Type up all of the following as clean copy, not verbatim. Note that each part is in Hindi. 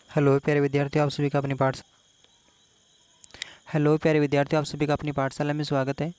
हेलो प्यारे विद्यार्थियों, आप सभी का अपनी पाठ हेलो प्यारे विद्यार्थियों, आप सभी का अपनी पाठशाला में स्वागत है।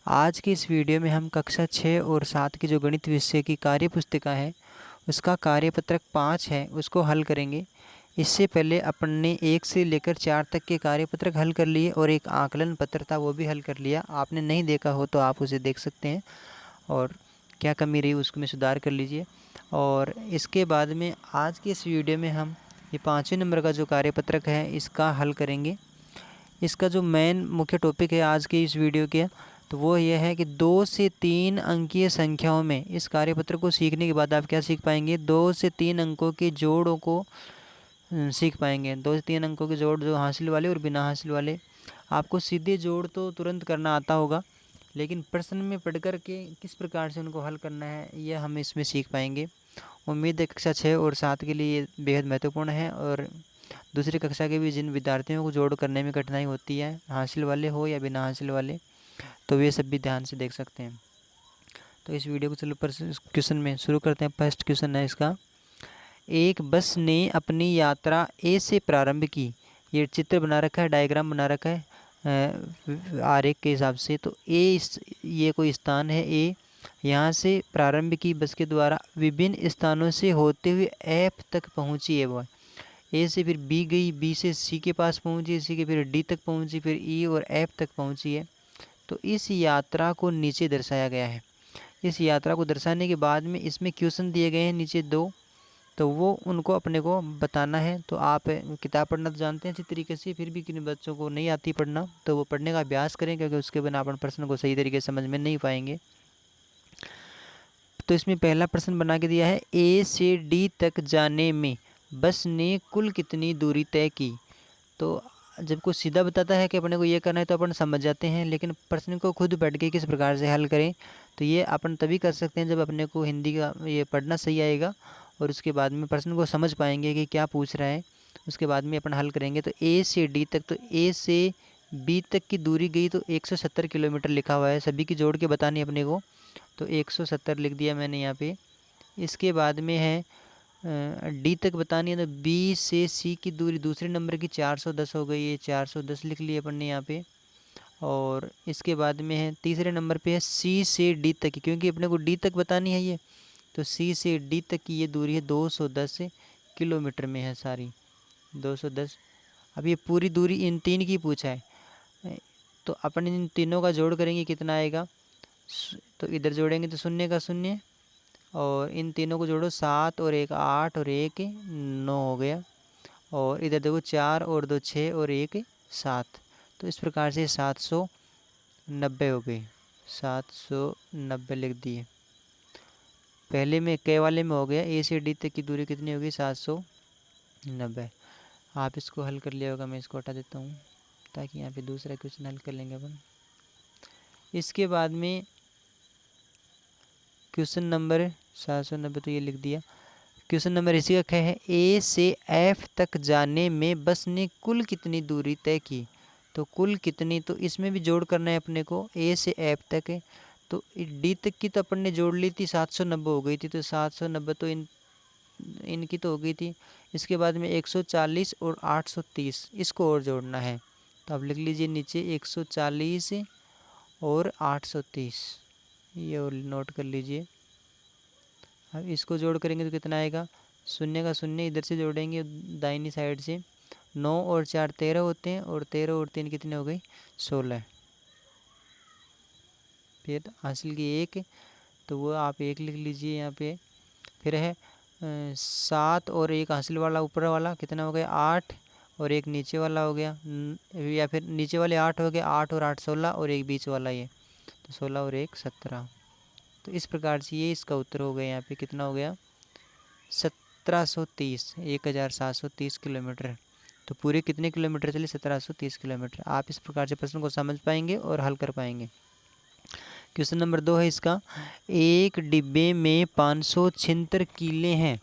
आज की इस वीडियो में हम कक्षा 6 और 7 की जो गणित विषय की कार्य पुस्तिका है उसका कार्यपत्रक 5 है उसको हल करेंगे। इससे पहले अपन ने 1 से लेकर 4 तक के कार्यपत्रक हल कर लिए और एक आकलन पत्र था वो भी हल कर लिया। आपने नहीं देखा हो तो आप उसे देख सकते हैं और क्या कमी रही उसको में सुधार कर लीजिए। और इसके बाद में आज की इस वीडियो में हम ये 5वें नंबर का जो कार्यपत्रक है इसका हल करेंगे। इसका जो मेन मुख्य टॉपिक है आज के इस वीडियो के, तो वो ये है कि 2 से 3 अंकीय संख्याओं में इस कार्यपत्र को सीखने के बाद आप क्या सीख पाएंगे, 2 से 3 अंकों के जोड़ों को सीख पाएंगे। 2 से 3 अंकों के जोड़ जो हासिल वाले और बिना हासिल वाले। आपको सीधे जोड़ तो तुरंत करना आता होगा, लेकिन प्रश्न में पढ़ कर के किस प्रकार से उनको हल करना है यह हम इसमें सीख पाएंगे। उम्मीद है कक्षा 6 और 7 के लिए ये बेहद महत्वपूर्ण है और दूसरी कक्षा के भी जिन विद्यार्थियों को जोड़ करने में कठिनाई होती है, हासिल वाले हो या बिना हासिल वाले, तो वे सब भी ध्यान से देख सकते हैं। तो इस वीडियो को चलो क्वेश्चन में शुरू करते हैं। फर्स्ट क्वेश्चन है इसका, एक बस ने अपनी यात्रा ए से प्रारंभ की। ये चित्र बना रखा है, डायग्राम बना रखा है आरेख के हिसाब से। तो ये कोई स्थान है ए, यहाँ से प्रारंभ की बस के द्वारा विभिन्न स्थानों से होते हुए एफ तक पहुँची है। वो ए से फिर बी गई, बी से सी के पास पहुंची, सी के फिर डी तक पहुंची, फिर ई और एफ तक पहुंची है। तो इस यात्रा को नीचे दर्शाया गया है। इस यात्रा को दर्शाने के बाद में इसमें क्वेश्चन दिए गए हैं नीचे 2, तो वो उनको अपने को बताना है। तो आप किताब पढ़ना तो जानते हैं अच्छी तरीके से, फिर भी किन बच्चों को नहीं आती पढ़ना तो वो पढ़ने का अभ्यास करें, क्योंकि उसके बिना अपन प्रश्न को सही तरीके से समझ में नहीं पाएंगे। तो इसमें पहला प्रश्न बना के दिया है, ए से डी तक जाने में बस ने कुल कितनी दूरी तय की। तो जब कोई सीधा बताता है कि अपने को ये करना है तो अपन समझ जाते हैं, लेकिन प्रश्न को खुद बैठ के किस प्रकार से हल करें तो ये अपन तभी कर सकते हैं जब अपने को हिंदी का ये पढ़ना सही आएगा और उसके बाद में प्रश्न को समझ पाएंगे कि क्या पूछ रहा है। उसके बाद में अपन हल करेंगे। तो ए से डी तक, तो ए से बी तक की दूरी गई तो 170 किलोमीटर लिखा हुआ है, सभी की जोड़ के बतानी अपने को। तो 170 लिख दिया मैंने यहाँ पे। इसके बाद में है डी तक बतानी है, तो बी से सी की दूरी दूसरे नंबर की 410 हो गई है, 410 लिख लिया अपन ने यहाँ पे। और इसके बाद में है तीसरे नंबर पे है सी से डी तक की, क्योंकि अपने को डी तक बतानी है ये, तो सी से डी तक की ये दूरी है 210 किलोमीटर में है सारी 210। अब ये पूरी दूरी इन 3 की पूछा है, तो अपन इन तीनों का जोड़ करेंगे कितना आएगा। तो इधर जोड़ेंगे तो शून्य का शून्य, और इन तीनों को जोड़ो 7 और 1 8 और 1 9 हो गया। और इधर देखो 4 और 2 6 और 1 7। तो इस प्रकार से 790 हो गई, 790 लिख दिए। पहले में के वाले में हो गया, ए से डी तक की दूरी कितनी होगी 790। आप इसको हल कर लिया होगा, मैं इसको हटा देता हूँ ताकि यहाँ पे दूसरा क्वेश्चन हल कर लेंगे अपन। इसके बाद में क्वेश्चन नंबर 790 तो ये लिख दिया। क्वेश्चन नंबर इसी का है, ए से एफ तक जाने में बस ने कुल कितनी दूरी तय की। तो कुल कितनी, तो इसमें भी जोड़ करना है अपने को। ए से एफ तक है, तो डी तक की तो अपन ने जोड़ ली थी, 790 हो गई थी, तो 790 तो इनकी तो हो गई थी। इसके बाद में 140 और 830 इसको और जोड़ना है। तो आप लिख लीजिए नीचे 140 और 830, ये और नोट कर लीजिए। अब इसको जोड़ करेंगे तो कितना आएगा, शून्य का शून्य इधर से जोड़ेंगे दाहिनी साइड से, 9 और 4 13 होते हैं, और 13 और 3 कितने हो गई 16। फिर हासिल की 1, तो वो आप 1 लिख लीजिए यहाँ पे। फिर है 7 और 1 हासिल वाला ऊपर वाला कितना हो गया 8, और 1 नीचे वाला हो गया, या फिर नीचे वाले 8 हो गए, 8 और 8 16, और 1 बीच वाला ये, तो 16 और 1 17। तो इस प्रकार से ये इसका उत्तर हो गया। यहाँ पे कितना हो गया 1730, 1730 किलोमीटर। तो पूरे कितने किलोमीटर चले 1730 किलोमीटर। आप इस प्रकार से प्रश्न को समझ पाएंगे और हल कर पाएंगे। क्वेश्चन नंबर 2 है इसका, एक डिब्बे में 576 कीले हैं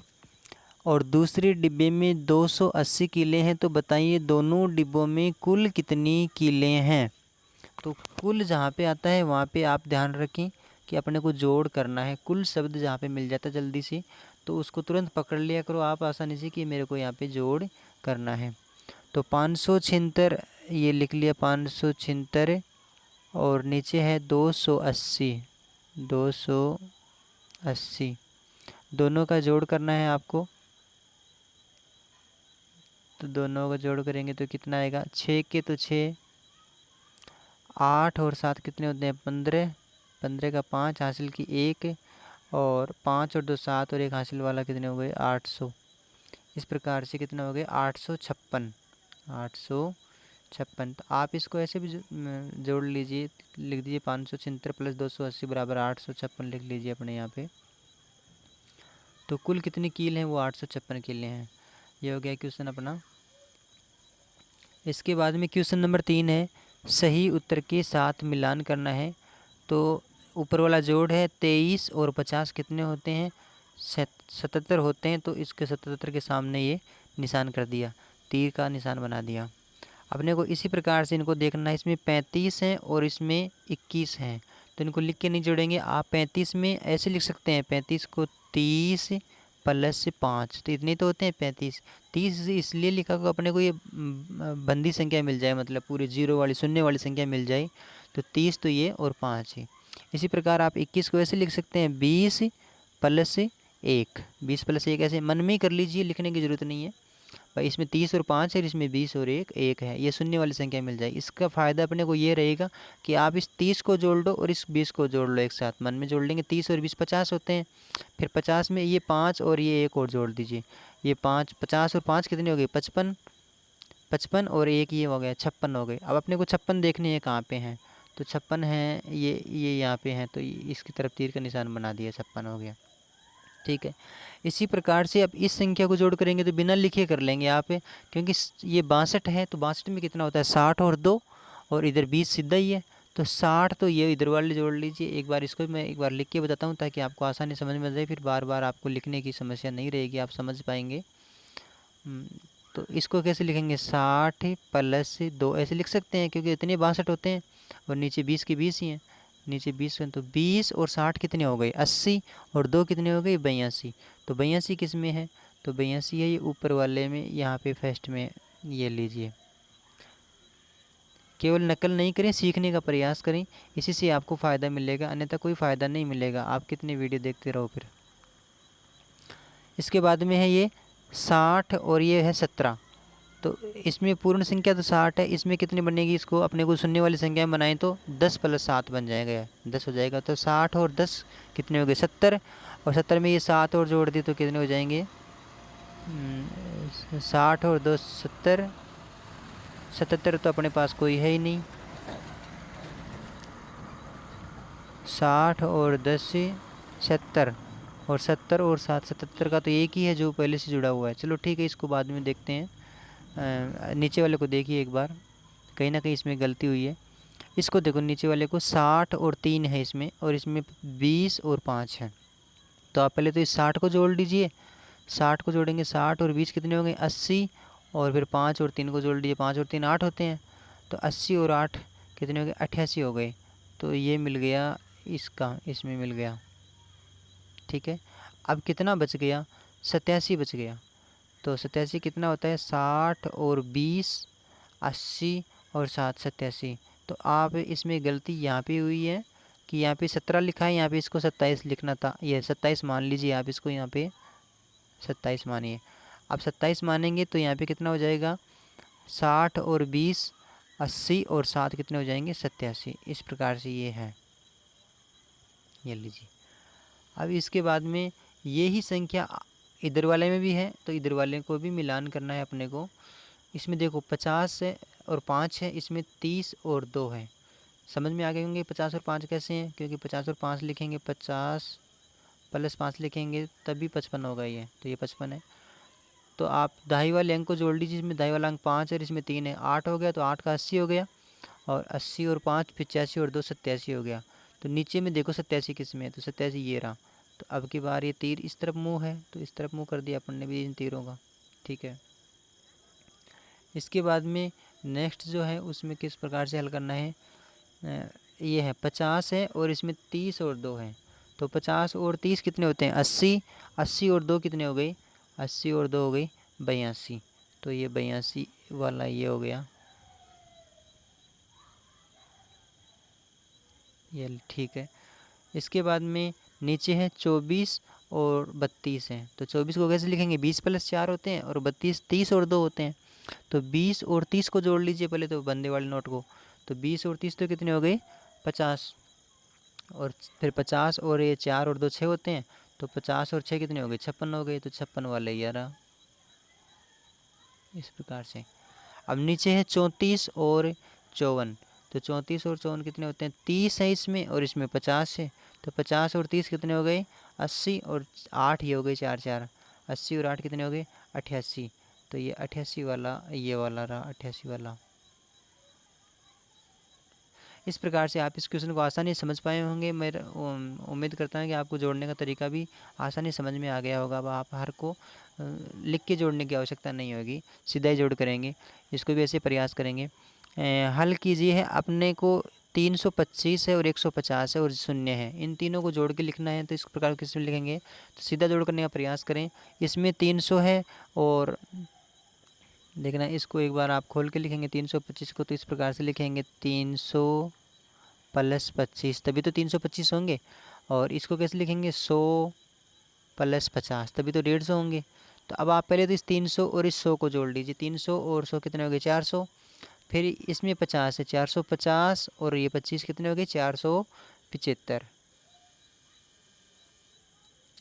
और दूसरे डिब्बे में 280 कीले हैं, तो बताइए दोनों डिब्बों में कुल कितनी कीले हैं। तो कुल जहाँ पे आता है वहाँ पे आप ध्यान रखें कि अपने को जोड़ करना है। कुल शब्द जहाँ पे मिल जाता है जल्दी से, तो उसको तुरंत पकड़ लिया करो आप आसानी से कि मेरे को यहाँ पे जोड़ करना है। तो 576 ये लिख लिया 576 और नीचे है 280 280 दोनों का जोड़ करना है आपको। तो दोनों का जोड़ करेंगे तो कितना आएगा, 6 के तो 6, 8 और 7 कितने होते हैं 15, 15 का 5 हासिल की 1 और 5 और 2 7 और 1 हासिल वाला कितने हो गए 800। इस प्रकार से कितना हो गया 856। 856 तो आप इसको ऐसे भी जोड़ लीजिए, लिख दीजिए 576 प्लस 280 बराबर 856 लिख लीजिए अपने यहाँ पे। तो कुल कितनी कील हैं वो 856 कीलें हैं। ये हो गया क्वेश्चन अपना। इसके बाद में क्वेश्चन नंबर 3 है, सही उत्तर के साथ मिलान करना है। तो ऊपर वाला जोड़ है 23 और 50 कितने होते हैं 77 होते हैं। तो इसके 77 के सामने ये निशान कर दिया, तीर का निशान बना दिया। अपने को इसी प्रकार से इनको देखना है, इसमें 35 हैं और इसमें 21 हैं। तो इनको लिख के नहीं जोड़ेंगे आप, 35 में ऐसे लिख सकते हैं 35 को 30 प्लस 5 तो इतने तो होते हैं 35। 30 इसलिए लिखा को अपने को ये बंदी संख्या मिल जाए, मतलब पूरे जीरो वाली शून्य वाली संख्या मिल जाए। तो 30 तो ये और 5 है। इसी प्रकार आप 21 को ऐसे लिख सकते हैं 20 प्लस 1, 20 प्लस 1 ऐसे मन में ही कर लीजिए, लिखने की ज़रूरत नहीं है भाई। इसमें 30 और 5 है, इसमें 20 और 1 है, ये शून्य वाली संख्या मिल जाए। इसका फ़ायदा अपने को ये रहेगा कि आप इस 30 को जोड़ दो और इस 20 को जोड़ लो एक साथ, मन में जोड़ लेंगे। 30 और 20 50 होते हैं। फिर 50 में ये 5 और ये 1 और जोड़ दीजिए, ये 5 50 और 5 कितने हो गए 55, 55 और 1 ये हो गया 56 हो गए। अब अपने को 56 देखने हैं कहाँ पे हैं, तो 56 हैं ये यहाँ पे हैं। तो इसकी तरफ तीर का निशान बना दिया, 56 हो गया। ठीक है। इसी प्रकार से अब इस संख्या को जोड़ करेंगे तो बिना लिखे कर लेंगे आप, क्योंकि ये 62 है। तो 62 में कितना होता है 60 और 2 और इधर 20 सीधा ही है। तो 60 तो ये इधर वाले जोड़ लीजिए। एक बार इसको मैं एक बार लिख के बताता हूँ ताकि आपको आसानी समझ में आ जाए, फिर बार बार आपको लिखने की समस्या नहीं रहेगी, आप समझ पाएंगे। तो इसको कैसे लिखेंगे 60 प्लस 2 ऐसे लिख सकते हैं, क्योंकि इतने 62 होते हैं और नीचे 20 के 20 ही हैं। नीचे 20 हैं तो 20 और 60 कितने हो गए 80 और 2 कितने हो गए 82। तो 82 किस में है, तो 82 है ये ऊपर वाले में, यहाँ पे फर्स्ट में ये लीजिए। केवल नकल नहीं करें, सीखने का प्रयास करें, इसी से आपको फ़ायदा मिलेगा, अन्यथा कोई फ़ायदा नहीं मिलेगा। आप कितने वीडियो देखते रहो फिर। इसके बाद में है ये 60 और ये है 17। तो इसमें पूर्ण संख्या तो 60 है, इसमें कितनी बनेगी, इसको अपने को शून्य वाली संख्या बनाएं तो 10 प्लस 7 बन जाएगा, 10 हो जाएगा। तो 60 और 10 कितने हो गए 70 और 70 में ये 7 और जोड़ दिए तो कितने हो जाएंगे 60 और 2 70, 77 तो अपने पास कोई है ही नहीं। 60 और 10 70 और 70 और 7 77 का तो एक ही है जो पहले से जुड़ा हुआ है। चलो ठीक है, इसको बाद में देखते हैं। नीचे वाले को देखिए एक बार, कहीं ना कहीं इसमें गलती हुई है। इसको देखो नीचे वाले को 60 और 3 है इसमें, और इसमें 20 और 5 है। तो आप पहले तो इस 60 को जोड़ लीजिए, 60 को जोड़ेंगे 60 और 20 कितने हो गए 80 और फिर 5 और 3 को जोड़ लीजिए, 5 और 3 8 होते हैं। तो 80 और 8 कितने हो गए 88 हो गए। तो ये मिल गया इसका, इसमें मिल गया। ठीक है, अब कितना बच गया 87 बच गया। तो 87 कितना होता है 60 और 20 80 और 7 87। तो आप इसमें गलती यहाँ पे हुई है कि यहाँ पे 17 लिखा है, यहाँ पे इसको 27 लिखना था। ये 27 मान लीजिए आप इसको, यहाँ पे 27 मानिए। अब 27 मानेंगे तो यहाँ पे कितना हो जाएगा 60 और 20 80 और 7 कितने हो जाएंगे 87। इस प्रकार से ये है, ये लीजिए। अब इसके बाद में यही संख्या इधर वाले में भी है, तो इधर वाले को भी मिलान करना है अपने को। इसमें देखो 50 है और 5 है, इसमें 30 और 2 है। समझ में आ गए होंगे 50 और 5 कैसे हैं, क्योंकि 50 और 5 लिखेंगे 50 प्लस 5 लिखेंगे तभी 55 होगा ये, तो ये 55 है। तो आप दाई वाले अंक को जोड़ लीजिए, इसमें दाई वाला अंक 5 है, इसमें 3 है, 8 हो गया। तो 8 का 80 हो गया, और 80 और 5 85 और 2 87 हो गया। तो नीचे में देखो 87 किस में है, तो 87 ये रहा। तो अब की बार ये तीर इस तरफ मुँह है, तो इस तरफ मुँह कर दिया अपन ने भी इन तीरों का। ठीक है, इसके बाद में नेक्स्ट जो है उसमें किस प्रकार से हल करना है, ये है 50 है और इसमें 30 और 2 है। तो 50 और 30 कितने होते हैं? 80। 80 और 2 कितने हो गई? 80 और 2 हो गई 82। तो ये 82 वाला ये हो गया, ये ठीक है। इसके बाद में नीचे है 24 और 32 हैं। तो 24 को कैसे लिखेंगे? 20 + 4 होते हैं, और 32 30 और 2 होते हैं। तो 20 और 30 को जोड़ लीजिए पहले तो बंदे वाले नोट को। तो 20 और 30 तो कितने हो गए? 50। और फिर 50 और ये 4 और 2 6 होते हैं। तो 50 और 6 कितने हो गए? 56 हो गए। तो 56 वाले ये रहा, इस प्रकार से। अब नीचे है 34 और 54। तो 34 और 54 कितने होते हैं? 30 है इसमें, और इसमें 50 है। तो 50 और 30 कितने हो गए? 80। और 8 ये हो गए 4 4। 80 और 8 कितने हो गए? 88। तो ये 88 वाला ये वाला रहा, 88 वाला। इस प्रकार से आप इस क्वेश्चन को आसानी से समझ पाए होंगे। मैं उम्मीद करता हूँ कि आपको जोड़ने का तरीका भी आसानी समझ में आ गया होगा। अब आप हर को लिख के जोड़ने की आवश्यकता नहीं होगी, सीधा ही जोड़ करेंगे। इसको भी ऐसे प्रयास करेंगे। हल कीजिए है, अपने को 325 है और 150 है और 0 है, इन तीनों को जोड़ के लिखना है। तो इस प्रकार किस में लिखेंगे? तो सीधा जोड़ करने का प्रयास करें। इसमें 300 है, और देखना इसको एक बार आप खोल के लिखेंगे 325 को। तो इस प्रकार से लिखेंगे 300 + 25, तभी तो 325 होंगे। और इसको कैसे लिखेंगे? 100 + 50, तभी तो 150 होंगे। तो अब आप पहले तो इस 300 और इस 100 को जोड़ लीजिए। 300 और 100 कितने हो गए? 400। फिर इसमें 50 है, 450, और ये 25 कितने हो गए? 475।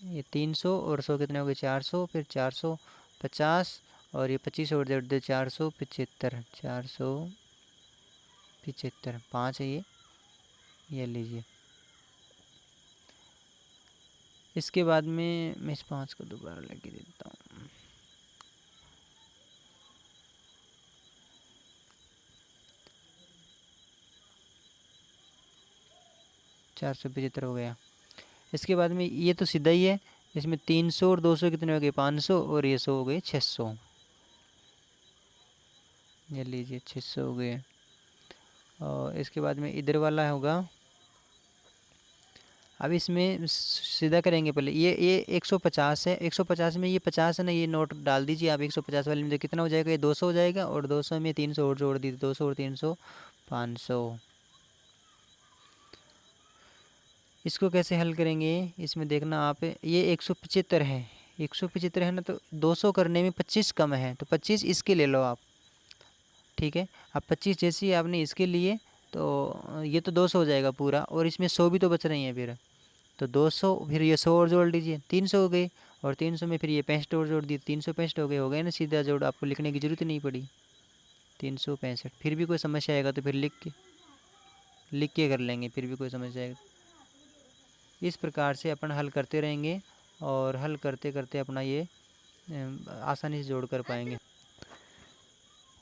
ये 300 और 100 कितने हो गए? 400। फिर 450, और ये 25 और जोड़ दे 475। 475 5 है ये लीजिए। इसके बाद में मैं इस 5 को दोबारा लगा देता हूँ। चार सौ 75 हो गया। इसके बाद में ये तो सीधा ही है। इसमें 300 और 200 कितने हो गए? 500, और ये 100 हो गए 600। ये लीजिए 600 हो गए। और इसके बाद में इधर वाला होगा। अब इसमें सीधा करेंगे पहले। ये 150 है। 150 में ये 50 है ना, ये नोट डाल दीजिए आप 150 वाले में। तो कितना हो जाएगा? ये 200 हो जाएगा, और 200 में 300 और जोड़ दीजिए। 200 और 300 500। इसको कैसे हल करेंगे? इसमें देखना आप, ये 175 है। 175 है ना, तो 200 करने में 25 कम है, तो 25 इसके ले लो आप। ठीक है। अब 25 जैसे ही आपने इसके लिए, तो ये तो 200 हो जाएगा पूरा, और इसमें 100 भी तो बच रही हैं फिर। तो 200, फिर ये 100 और जोड़ लीजिए, 300 हो गई। और 300 में फिर ये 65 और जोड़ दिए, 365 हो गए ना, सीधा जोड़, आपको लिखने की ज़रूरत ही नहीं पड़ी। 365। फिर भी कोई समस्या आएगा तो फिर लिख के कर लेंगे, फिर भी कोई समस्या आएगा। इस प्रकार से अपन हल करते रहेंगे, और हल करते करते अपना ये आसानी से जोड़ कर पाएंगे।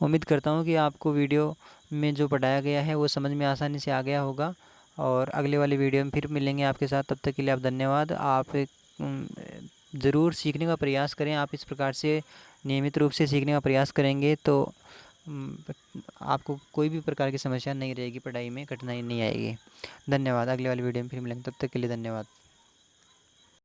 उम्मीद करता हूँ कि आपको वीडियो में जो पढ़ाया गया है वो समझ में आसानी से आ गया होगा। और अगले वाले वीडियो में फिर मिलेंगे आपके साथ। तब तक के लिए आप धन्यवाद। आप ज़रूर सीखने का प्रयास करें। आप इस प्रकार से नियमित रूप से सीखने का प्रयास करेंगे तो आपको कोई भी प्रकार की समस्या नहीं रहेगी, पढ़ाई में कठिनाई नहीं आएगी। धन्यवाद। अगले वाले वीडियो में फिर मिलेंगे, तब तक के लिए धन्यवाद।